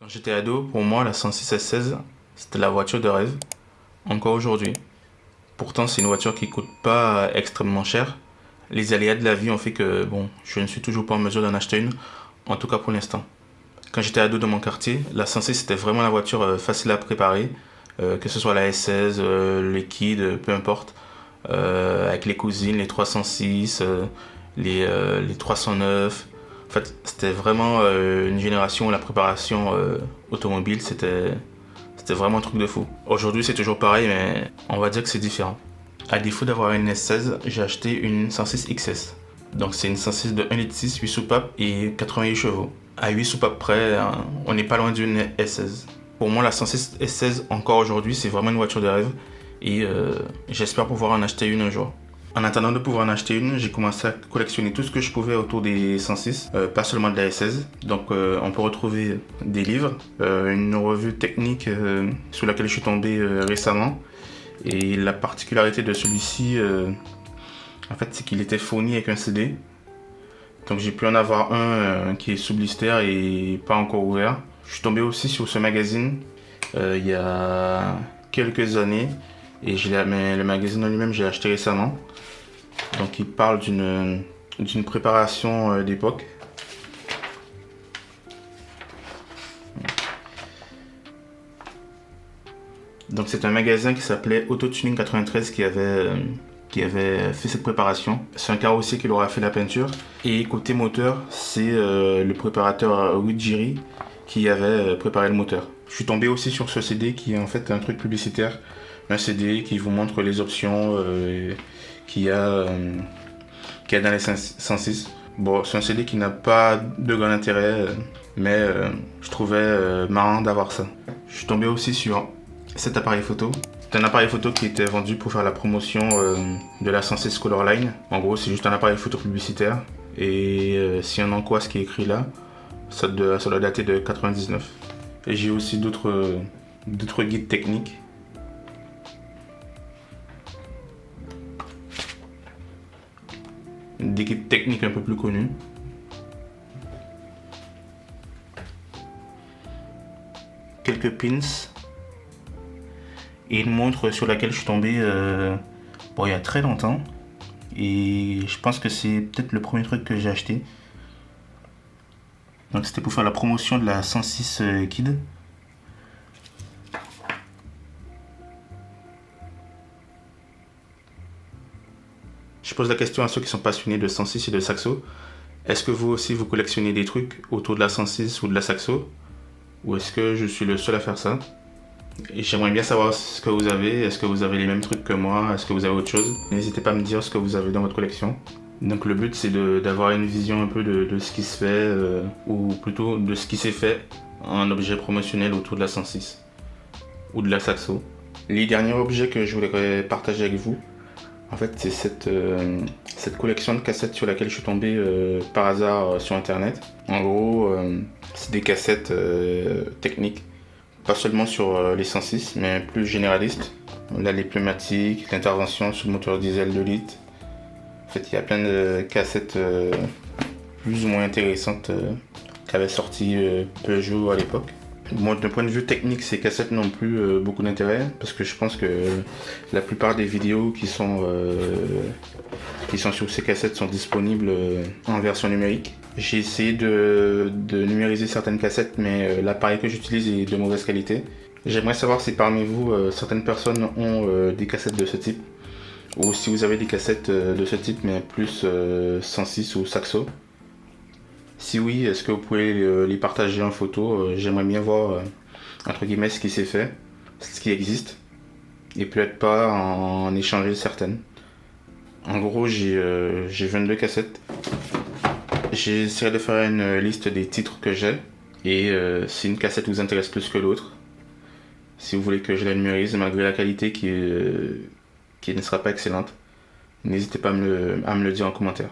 Quand j'étais ado, pour moi, la 106 S16, c'était la voiture de rêve, encore aujourd'hui. Pourtant, c'est une voiture qui coûte pas extrêmement cher. Les aléas de la vie ont fait que, bon, je ne suis toujours pas en mesure d'en acheter une, en tout cas pour l'instant. Quand j'étais ado dans mon quartier, la 106 c'était vraiment la voiture facile à préparer, que ce soit la S16, le liquide, peu importe, avec les cousines, les 306, les 309. En fait, c'était vraiment une génération où la préparation automobile, c'était vraiment un truc de fou. Aujourd'hui, c'est toujours pareil, mais on va dire que c'est différent. À défaut d'avoir une S16, j'ai acheté une 106 XS. Donc c'est une 106 de 1,6 litre, 8 soupapes et 88 chevaux. À 8 soupapes près, hein, on n'est pas loin d'une S16. Pour moi, la 106 S16, encore aujourd'hui, c'est vraiment une voiture de rêve. Et j'espère pouvoir en acheter une un jour. En attendant de pouvoir en acheter une, j'ai commencé à collectionner tout ce que je pouvais autour des 106, pas seulement de la S16. Donc on peut retrouver des livres, une revue technique sur laquelle je suis tombé récemment. Et la particularité de celui-ci, en fait, c'est qu'il était fourni avec un CD. Donc j'ai pu en avoir un qui est sous blister et pas encore ouvert. Je suis tombé aussi sur ce magazine il y a quelques années. Et mais le magazine en lui-même, j'ai acheté récemment. Donc il parle d'une préparation d'époque. Donc c'est un magasin qui s'appelait Autotuning 93 qui avait fait cette préparation. C'est un carrossier qui leur a fait la peinture. Et côté moteur, c'est le préparateur Ruggieri qui avait préparé le moteur. Je suis tombé aussi sur ce CD qui est en fait un truc publicitaire. Un CD qui vous montre les options qu'il y a dans les 106. Bon, c'est un CD qui n'a pas de grand intérêt, mais je trouvais marrant d'avoir ça. Je suis tombé aussi sur cet appareil photo. C'est un appareil photo qui était vendu pour faire la promotion de la 106 Colorline. En gros, c'est juste un appareil photo publicitaire. Et si on en croit ce qui est écrit là, ça doit dater de 99. Et j'ai aussi d'autres guides techniques. Des guides techniques un peu plus connus. Quelques pins. Et une montre sur laquelle je suis tombé il y a très longtemps. Et je pense que c'est peut-être le premier truc que j'ai acheté. Donc c'était pour faire la promotion de la 106 Kid. Je pose la question à ceux qui sont passionnés de 106 et de saxo. Est-ce que vous aussi vous collectionnez des trucs autour de la 106 ou de la saxo? Ou est-ce que je suis le seul à faire ça? Et j'aimerais bien savoir ce que vous avez. Est-ce que vous avez les mêmes trucs que moi? Est-ce que vous avez autre chose? N'hésitez pas à me dire ce que vous avez dans votre collection. Donc le but c'est d'avoir une vision un peu de ce qui se fait, ou plutôt de ce qui s'est fait en objet promotionnel autour de la 106 ou de la saxo. Les derniers objets que je voulais partager avec vous, en fait, c'est cette collection de cassettes sur laquelle je suis tombé par hasard sur internet. En gros, c'est des cassettes techniques, pas seulement sur les 106, mais plus généralistes. Là, les pneumatiques, l'intervention sur le moteur diesel 2 litres. En fait, il y a plein de cassettes plus ou moins intéressantes qu'avait sorti Peugeot à l'époque. Moi, d'un point de vue technique, ces cassettes n'ont plus beaucoup d'intérêt parce que je pense que la plupart des vidéos qui sont sur ces cassettes sont disponibles en version numérique. J'ai essayé de numériser certaines cassettes, mais l'appareil que j'utilise est de mauvaise qualité. J'aimerais savoir si parmi vous, certaines personnes ont des cassettes de ce type, ou si vous avez des cassettes de ce type, mais plus 106 ou saxo. Si oui, est-ce que vous pouvez les partager en photo? J'aimerais bien voir, entre guillemets, ce qui s'est fait, ce qui existe, et peut-être pas en échanger certaines. En gros, j'ai 22 cassettes. J'ai essayé de faire une liste des titres que j'ai, et si une cassette vous intéresse plus que l'autre, si vous voulez que je la numérise, malgré la qualité qui ne sera pas excellente, n'hésitez pas à me le dire en commentaire.